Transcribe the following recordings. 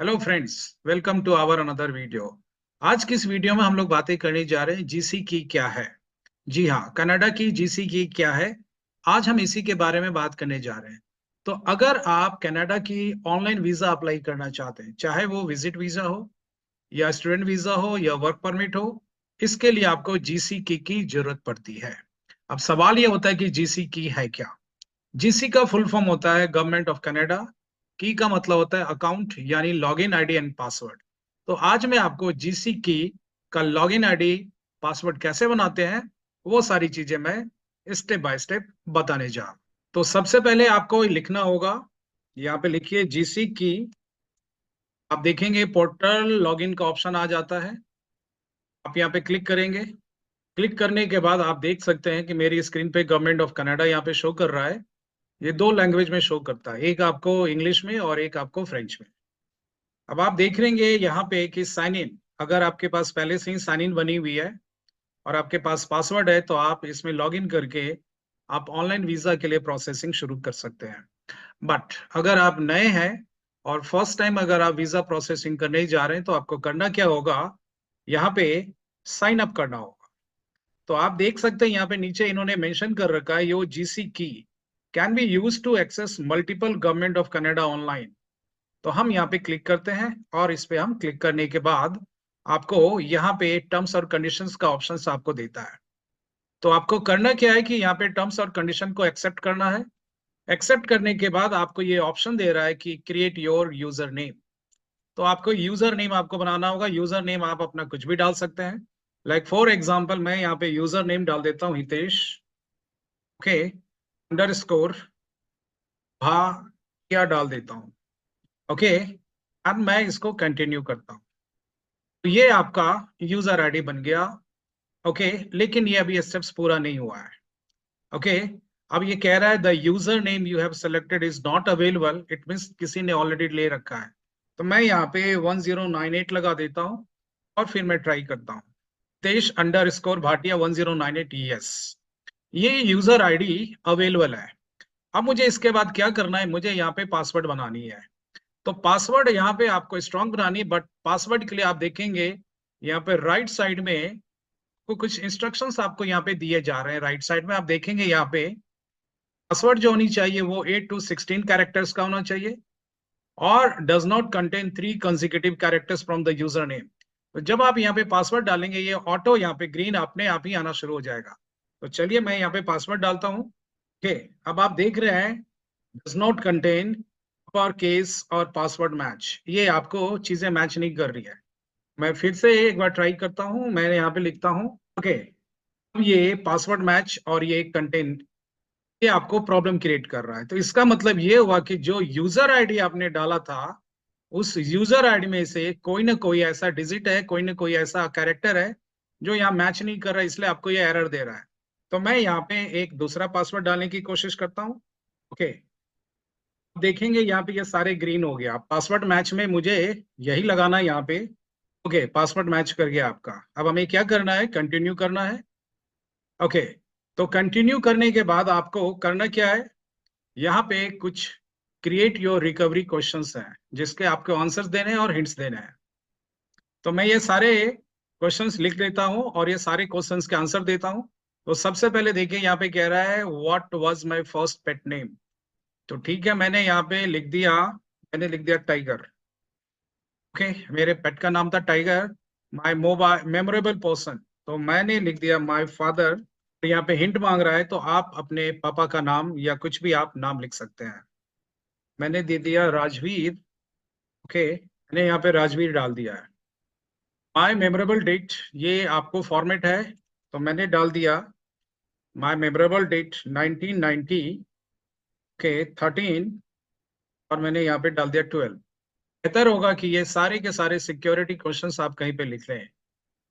Hello friends, welcome to our another video. आज की इस वीडियो में हम लोग बातें करने जा रहे हैं जीसी की क्या है। जी हाँ, कनाडा की जीसी की क्या है। आज हम इसी के बारे में बात करने जा रहे हैं। तो अगर आप कनाडा की ऑनलाइन वीजा अप्लाई करना चाहते हैं, चाहे वो विजिट वीजा हो या स्टूडेंट वीजा हो या वर्क परमिट हो, इसके लिए आपको जीसी की जरूरत पड़ती है। अब सवाल ये होता है कि जीसी की है क्या। जीसी का फुल फॉर्म होता है गवर्नमेंट ऑफ कनाडा। की का मतलब होता है अकाउंट यानी लॉगिन आईडी एंड पासवर्ड। तो आज मैं आपको जीसी की का लॉगिन आईडी पासवर्ड कैसे बनाते हैं, वो सारी चीजें मैं स्टेप बाय स्टेप बताने जा रहा हूं। तो सबसे पहले आपको लिखना होगा, यहाँ पे लिखिए जीसी की। आप देखेंगे पोर्टल लॉगिन का ऑप्शन आ जाता है। आप यहाँ पे क्लिक करेंगे। क्लिक करने के बाद आप देख सकते हैं कि मेरी स्क्रीन पे गवर्नमेंट ऑफ कनाडा यहाँ पे शो कर रहा है। ये दो लैंग्वेज में शो करता है, एक आपको इंग्लिश में और एक आपको फ्रेंच में। अब आप देख लेंगे यहाँ पे कि साइन इन, अगर आपके पास पहले से ही साइन इन बनी हुई है और आपके पास पासवर्ड है तो आप इसमें लॉग इन करके आप ऑनलाइन वीजा के लिए प्रोसेसिंग शुरू कर सकते हैं। बट अगर आप नए हैं और फर्स्ट टाइम अगर आप वीजा प्रोसेसिंग करने जा रहे हैं तो आपको करना क्या होगा, यहाँ पे साइन अप करना होगा। तो आप देख सकते हैं यहाँ पे नीचे इन्होंने मेंशन कर रखा है, your GC key can be use to access multiple Government of Canada online. तो हम यहाँ पे क्लिक करते हैं और इस पे हम क्लिक करने के बाद आपको यहाँ पे टर्म्स और कंडीशंस का ऑप्शन आपको देता है। तो आपको करना क्या है कि यहाँ पे टर्म्स और कंडीशन को एक्सेप्ट करना है। एक्सेप्ट करने के बाद आपको ये ऑप्शन दे रहा है कि क्रिएट योर यूजर नेम। तो आपको यूजर नेम आपको बनाना होगा। यूजर नेम आप अपना कुछ भी डाल सकते हैं। लाइक फॉर एग्जाम्पल मैं यहाँ पे यूजर नेम डाल देता हूँ हितेश, ओके, अंडर स्कोर क्या डाल देता हूँ, ओके। अब मैं इसको कंटिन्यू करता हूँ। तो ये आपका यूजर आईडी बन गया, ओके। लेकिन ये अभी स्टेप्स पूरा नहीं हुआ है, ओके। अब ये कह रहा है the user name you have selected is not available, it means किसी ने ऑलरेडी ले रखा है। तो मैं यहाँ पे 1098 लगा देता हूँ और फिर मैं ट्राई करता हूँ। तेज अंडर स्कोर भाटिया 1098, यस, ये यूजर आईडी अवेलेबल है। अब मुझे इसके बाद क्या करना है, मुझे यहाँ पे पासवर्ड बनानी है। तो पासवर्ड यहाँ पे आपको स्ट्रॉन्ग बनानी है, बट पासवर्ड के लिए आप देखेंगे यहाँ पे राइट साइड में कुछ इंस्ट्रक्शंस आपको यहाँ पे दिए जा रहे हैं। राइट साइड में आप देखेंगे यहाँ पे पासवर्ड जो होनी चाहिए वो 8 to 16 कैरेक्टर्स का होना चाहिए और does not contain 3 consecutive characters from the user name. तो जब आप यहाँ पे पासवर्ड डालेंगे ये ऑटो यहाँ पे ग्रीन अपने आप ही आना शुरू हो जाएगा। तो चलिए मैं यहाँ पे पासवर्ड डालता हूँ, ओके। अब आप देख रहे हैं does not contain upper case और पासवर्ड मैच, ये आपको चीजें मैच नहीं कर रही है। मैं फिर से एक बार ट्राई करता हूँ, मैं यहाँ पे लिखता हूँ, ओके। अब ये पासवर्ड मैच और ये कंटेन, ये आपको प्रॉब्लम क्रिएट कर रहा है। तो इसका मतलब ये हुआ कि जो यूजर आईडी आपने डाला था उस यूजर आईडी में से कोई ना कोई ऐसा डिजिट है, कोई ना कोई ऐसा कैरेक्टर है जो यहाँ मैच नहीं कर रहा है, इसलिए आपको ये एरर दे रहा है। तो मैं यहाँ पे एक दूसरा पासवर्ड डालने की कोशिश करता हूँ, ओके। देखेंगे यहाँ पे ये सारे ग्रीन हो गया। पासवर्ड मैच में मुझे यही लगाना है यहाँ पे, ओके। पासवर्ड मैच कर गया आपका। अब हमें क्या करना है, कंटिन्यू करना है, ओके। तो कंटिन्यू करने के बाद आपको करना क्या है, यहाँ पे कुछ क्रिएट योर रिकवरी क्वेश्चंस हैं जिसके आपको आंसर्स देने हैं और हिंट्स देने हैं। तो मैं ये सारे क्वेश्चंस लिख देता हूँ और ये सारे क्वेश्चंस के आंसर देता हूँ। तो सबसे पहले देखिए यहाँ पे कह रहा है what was my first pet name. तो ठीक है, मैंने यहाँ पे लिख दिया, मैंने लिख दिया टाइगर, ओके। मेरे पेट का नाम था tiger. My mobile memorable person, तो मैंने लिख दिया माय फादर। यहाँ पे हिंट मांग रहा है तो आप अपने पापा का नाम या कुछ भी आप नाम लिख सकते हैं। मैंने दे दिया राजवीर, ओके। मैंने यहाँ पे राजवीर डाल दिया है। माय मेमोरेबल डेट, ये आपको फॉर्मेट है तो मैंने डाल दिया माय मेमोरेबल डेट 1990, ओके, 13। और मैंने यहाँ पे डाल दिया 12। बेहतर होगा कि ये सारे के सारे सिक्योरिटी क्वेश्चंस आप कहीं पे लिख लें।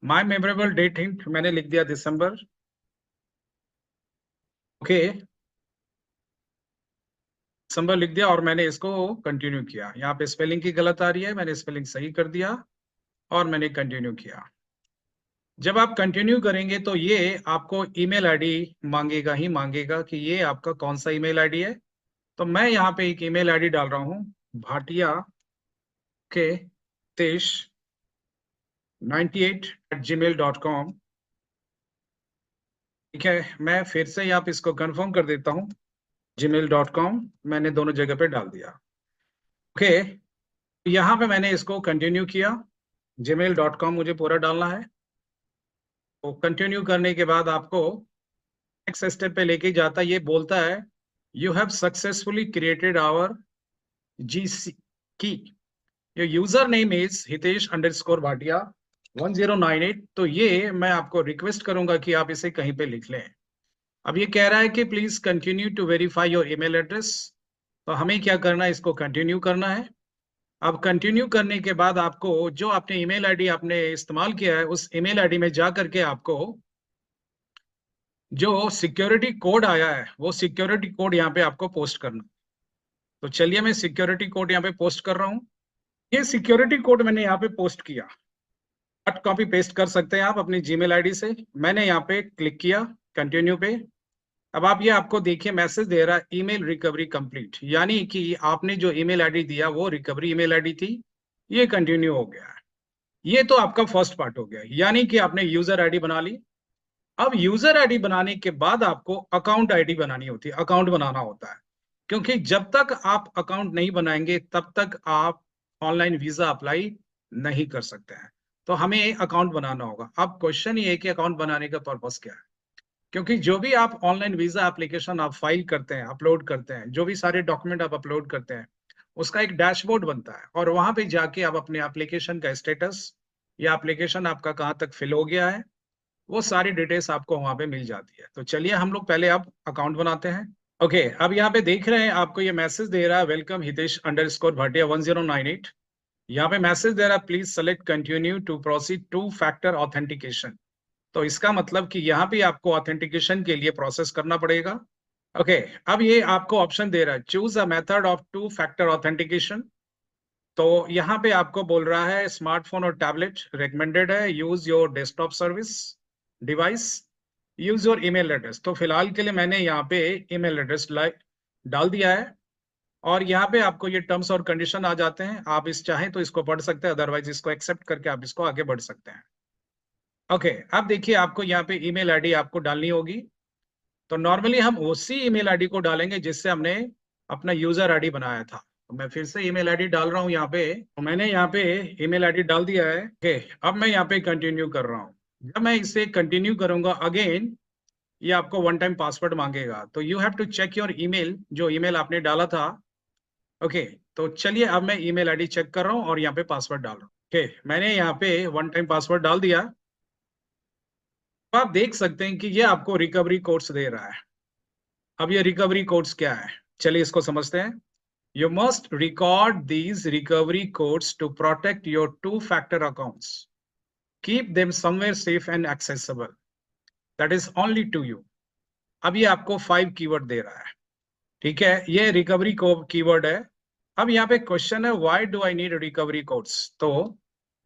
माय मेमोरेबल डेट हिंट मैंने लिख दिया दिसंबर, ओके। दिसंबर लिख दिया और मैंने इसको कंटिन्यू किया। यहाँ पे स्पेलिंग की गलत आ रही है, मैंने स्पेलिंग सही कर दिया और मैंने कंटिन्यू किया। जब आप कंटिन्यू करेंगे तो ये आपको ईमेल आईडी मांगेगा ही मांगेगा कि ये आपका कौन सा ईमेल आईडी है। तो मैं यहाँ पे एक ईमेल आईडी डाल रहा हूँ, भाटिया ओके, हितेश 98@gmail.com। ठीक है, मैं फिर से यहाँ पे इसको कंफर्म कर देता हूँ। gmail.com मैंने दोनों जगह पे डाल दिया। ओके, यहाँ पे मैंने इसको कंटिन्यू किया। gmail.com मुझे पूरा डालना है। तो कंटिन्यू करने के बाद आपको नेक्स्ट स्टेप पे लेके जाता है। ये बोलता है you have successfully created our GC key, your user name is Hitesh Bhatia 1098। तो ये मैं आपको रिक्वेस्ट करूंगा कि आप इसे कहीं पे लिख लें। अब ये कह रहा है कि please continue to verify your email address. तो हमें क्या करना है, इसको कंटिन्यू करना है। अब कंटिन्यू करने के बाद आपको जो आपने ईमेल आईडी आपने इस्तेमाल किया है उस ईमेल आईडी में जा करके आपको जो सिक्योरिटी कोड आया है वो सिक्योरिटी कोड यहाँ पे आपको पोस्ट करना। तो चलिए मैं सिक्योरिटी कोड यहाँ पे पोस्ट कर रहा हूँ। ये सिक्योरिटी कोड मैंने यहाँ पे पोस्ट किया। कट कॉपी पेस्ट कर सकते हैं आप अपनी जीमेल आईडी से। मैंने यहाँ पे क्लिक किया कंटिन्यू पे। अब आप ये आपको देखिए मैसेज दे रहा है ईमेल रिकवरी कंप्लीट, यानी कि आपने जो ईमेल आईडी दिया वो रिकवरी ईमेल आईडी थी। ये कंटिन्यू हो गया है। ये तो आपका फर्स्ट पार्ट हो गया, यानी कि आपने यूजर आईडी बना ली। अब यूजर आईडी बनाने के बाद आपको अकाउंट आईडी बनानी होती है, अकाउंट बनाना होता है। क्योंकि जब तक आप अकाउंट नहीं बनाएंगे तब तक आप ऑनलाइन वीजा अप्लाई नहीं कर सकते हैं। तो हमें अकाउंट बनाना होगा। अब क्वेश्चन ये है कि अकाउंट बनाने का पर्पस क्या है। क्योंकि जो भी आप ऑनलाइन वीजा एप्लीकेशन आप फाइल करते हैं, अपलोड करते हैं, जो भी सारे डॉक्यूमेंट आप अपलोड करते हैं उसका एक डैशबोर्ड बनता है और वहां पे जाके आप अपने एप्लीकेशन का स्टेटस या एप्लीकेशन आपका कहाँ तक फिल हो गया है वो सारी डिटेल्स आपको वहां पे मिल जाती है। तो चलिए हम लोग पहले अब अकाउंट बनाते हैं। ओके, अब यहाँ पे देख रहे हैं आपको ये मैसेज दे रहा है वेलकम हितेश_भाटिया 1098। यहाँ पे मैसेज दे रहा है please select continue to proceed two factor authentication. तो इसका मतलब कि यहाँ पे आपको ऑथेंटिकेशन के लिए प्रोसेस करना पड़ेगा। ओके, अब ये आपको ऑप्शन दे रहा है choose a method of to factor authentication. तो यहाँ पे आपको बोल रहा है स्मार्टफोन और टैबलेट रेकमेंडेड है, use your desktop service device, use your email address. तो फिलहाल के लिए मैंने यहाँ पे ईमेल एड्रेस डाल दिया है। और यहाँ पे आपको ये टर्म्स और कंडीशन आ जाते हैं, आप इस चाहें तो इसको पढ़ सकते हैं, अदरवाइज इसको एक्सेप्ट करके आप इसको आगे बढ़ सकते हैं। ओके, अब देखिए आपको यहाँ पे ईमेल आईडी आपको डालनी होगी। तो नॉर्मली हम उसी ईमेल आईडी को डालेंगे जिससे हमने अपना यूजर आईडी बनाया था। तो मैं फिर से ईमेल आईडी डाल रहा हूँ यहाँ पे। तो मैंने यहाँ पे ईमेल आईडी डाल दिया है। ओके, अब मैं यहाँ पे कंटिन्यू कर रहा हूँ। जब मैं इसे कंटिन्यू करूंगा अगेन ये आपको वन टाइम पासवर्ड मांगेगा। तो you have to check your email, जो ईमेल आपने डाला था। ओके, तो चलिए अब मैं ईमेल आईडी चेक कर रहा हूँ और यहाँ पे पासवर्ड डाल रहा हूँ। ओके, मैंने यहाँ पे वन टाइम पासवर्ड डाल दिया। तो आप देख सकते हैं कि ये आपको रिकवरी कोड्स दे रहा है। अब ये रिकवरी कोड्स क्या है, चलिए इसको समझते हैं। You must record these recovery codes to protect your two factor accounts, keep them somewhere safe and accessible, that is only to you. अब ये आपको 5 कीवर्ड दे रहा है। ठीक है, ये रिकवरी को कीवर्ड है। अब यहाँ पे क्वेश्चन है why do I need recovery codes. तो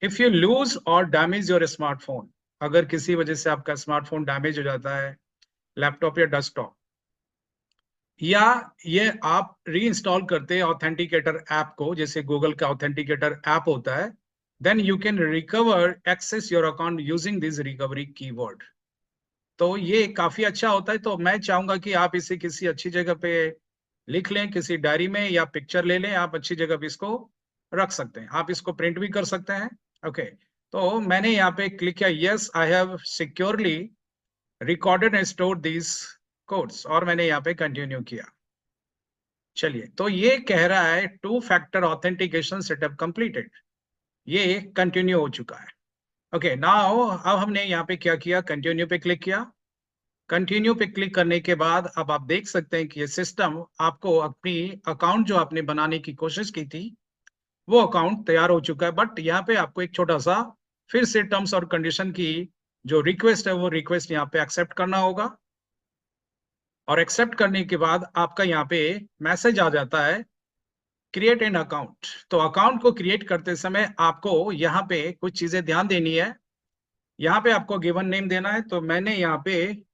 इफ यू लूज और डैमेज योर स्मार्टफोन, अगर किसी वजह से आपका स्मार्टफोन डैमेज हो जाता है, लैपटॉप या डेस्कटॉप, या ये आप री इंस्टॉल करते हैं ऑथेंटिकेटर ऐप को, जैसे गूगल का ऑथेंटिकेटर ऐप होता है, then you can recover access your account using this recovery keyword. तो ये काफी अच्छा होता है। तो मैं चाहूंगा कि आप इसे किसी अच्छी जगह पे लिख लें, किसी डायरी में, या पिक्चर ले लें, आप अच्छी जगह पे इसको रख सकते हैं, आप इसको प्रिंट भी कर सकते हैं। ओके, तो मैंने यहाँ पे क्लिक किया yes I have securely recorded and stored these codes, और मैंने यहाँ पे कंटिन्यू किया। चलिए, तो ये कह रहा है to factor authentication setup completed, ये कंटिन्यू हो चुका है। ओके, नाउ अब हमने यहाँ पे क्या किया, कंटिन्यू पे क्लिक किया। कंटिन्यू पे क्लिक करने के बाद अब आप देख सकते हैं कि ये सिस्टम आपको अपनी अकाउंट जो आपने बनाने की कोशिश की थी वो अकाउंट तैयार हो चुका है। बट यहाँ पे आपको एक छोटा सा फिर से टर्म्स और कंडीशन की जो रिक्वेस्ट है वो रिक्वेस्ट यहाँ पे एक्सेप्ट करना होगा। और एक्सेप्ट करने के बाद आपका यहाँ पे मैसेज आ जाता है क्रिएट एन अकाउंट। तो अकाउंट को क्रिएट करते समय आपको यहाँ पे कुछ चीजें ध्यान देनी है। यहाँ पे आपको गिवन नेम देना है। तो मैंने यहाँ पे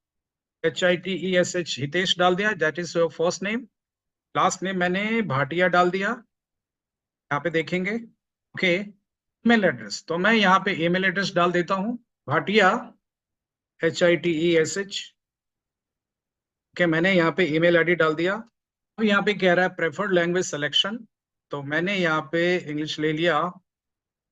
HITESH हितेश डाल दिया, that is your first name. Last name मैंने भाटिया डाल दिया, यहाँ पे देखेंगे। ओके, ईमेल एड्रेस, तो मैं यहाँ पे ईमेल एड्रेस डाल देता हूँ, भाटिया HITESH। ओके, मैंने यहाँ पे ईमेल आईडी डाल दिया। अब यहाँ पे कह रहा है प्रेफर्ड लैंग्वेज सिलेक्शन, तो मैंने यहाँ पे इंग्लिश ले लिया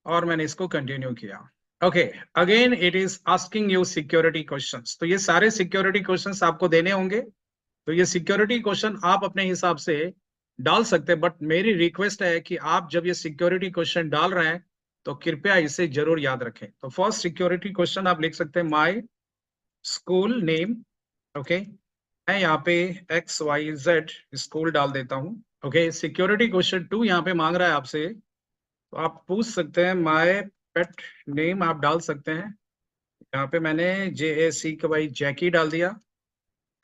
और मैंने इसको कंटिन्यू किया। Okay, again it is asking you security questions, तो ये सारे सिक्योरिटी क्वेश्चंस आपको देने होंगे। तो ये सिक्योरिटी क्वेश्चन आप अपने हिसाब से डाल सकते हैं, बट मेरी रिक्वेस्ट है कि आप जब ये सिक्योरिटी क्वेश्चन डाल रहे हैं तो कृपया इसे जरूर याद रखें। तो फर्स्ट सिक्योरिटी क्वेश्चन आप लिख सकते हैं माय स्कूल नेम। ओके, मैं यहाँ पे XYZ स्कूल डाल देता हूँ। ओके, सिक्योरिटी क्वेश्चन 2 यहाँ पे मांग रहा है आपसे, तो आप पूछ सकते हैं माय पेट नेम आप डाल सकते हैं। यहाँ पे मैंने JACKY जैकी डाल दिया।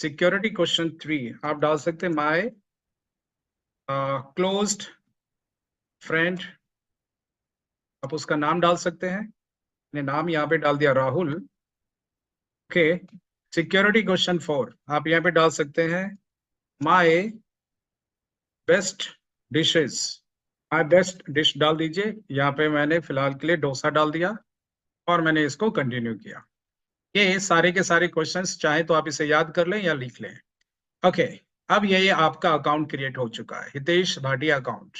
सिक्योरिटी क्वेश्चन 3 आप डाल सकते हैं माय क्लोज्ड फ्रेंड, आप उसका नाम डाल सकते हैं। मैंने नाम यहाँ पे डाल दिया राहुल। ओके, सिक्योरिटी क्वेश्चन 4 आप यहाँ पे डाल सकते हैं my best dishes, my best dish डाल दीजिए। यहाँ पे मैंने फिलहाल के लिए डोसा डाल दिया और मैंने इसको कंटिन्यू किया। ये सारे के सारे क्वेश्चंस चाहे तो आप इसे याद कर लें या लिख लें। ओके, अब ये आपका अकाउंट क्रिएट हो चुका है, Hitesh Bhatia account.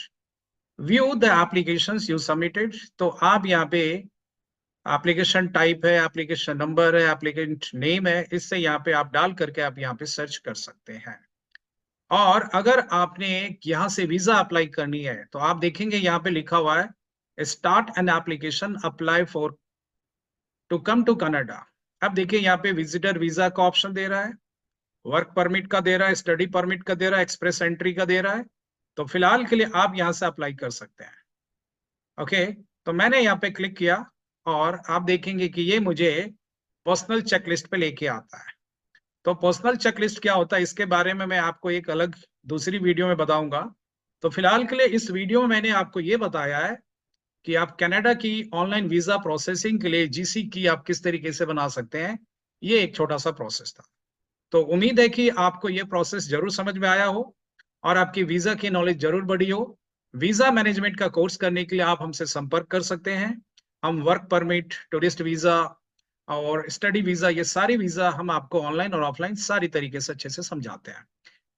View the applications you submitted, तो आप यहाँ पे एप्लीकेशन टाइप है, एप्लीकेशन नंबर है, एप्लीकेंट नेम है, इससे यहाँ पे आप डाल करके आप यहाँ पे सर्च कर सकते हैं। और अगर आपने यहाँ से वीजा अप्लाई करनी है तो आप देखेंगे यहाँ पे लिखा हुआ है start an application apply for to come to Canada. अब देखिए यहाँ पे विजिटर वीजा का ऑप्शन दे रहा है, वर्क परमिट का दे रहा है, स्टडी परमिट का दे रहा है, एक्सप्रेस एंट्री का दे रहा है। तो फिलहाल के लिए आप यहाँ से अप्लाई कर सकते हैं। ओके, तो मैंने यहाँ पे क्लिक किया और आप देखेंगे कि ये मुझे पर्सनल चेकलिस्ट पे लेके आता है। तो पर्सनल चेकलिस्ट क्या होता है इसके बारे में मैं आपको एक अलग दूसरी वीडियो में बताऊंगा। तो फिलहाल के लिए इस वीडियो में मैंने आपको ये बताया है कि आप कनाडा की ऑनलाइन वीजा प्रोसेसिंग के लिए GC की आप किस तरीके से बना सकते हैं। ये एक छोटा सा प्रोसेस था। तो उम्मीद है कि आपको ये प्रोसेस जरूर समझ में आया हो और आपकी वीजा की नॉलेज जरूर बढ़ी हो। वीजा मैनेजमेंट का कोर्स करने के लिए आप हमसे संपर्क कर सकते हैं। हम वर्क परमिट, टूरिस्ट वीजा और स्टडी वीजा, ये सारी वीजा हम आपको ऑनलाइन और ऑफलाइन सारी तरीके से अच्छे से समझाते हैं।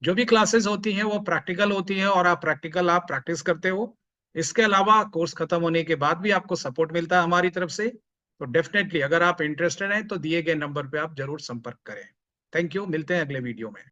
जो भी क्लासेस होती हैं वो प्रैक्टिकल होती है और आप प्रैक्टिस करते हो। इसके अलावा कोर्स खत्म होने के बाद भी आपको सपोर्ट मिलता है हमारी तरफ से। तो डेफिनेटली अगर आप इंटरेस्टेड हैं तो दिए गए नंबर पे आप जरूर संपर्क करें। थैंक यू, मिलते हैं अगले वीडियो में।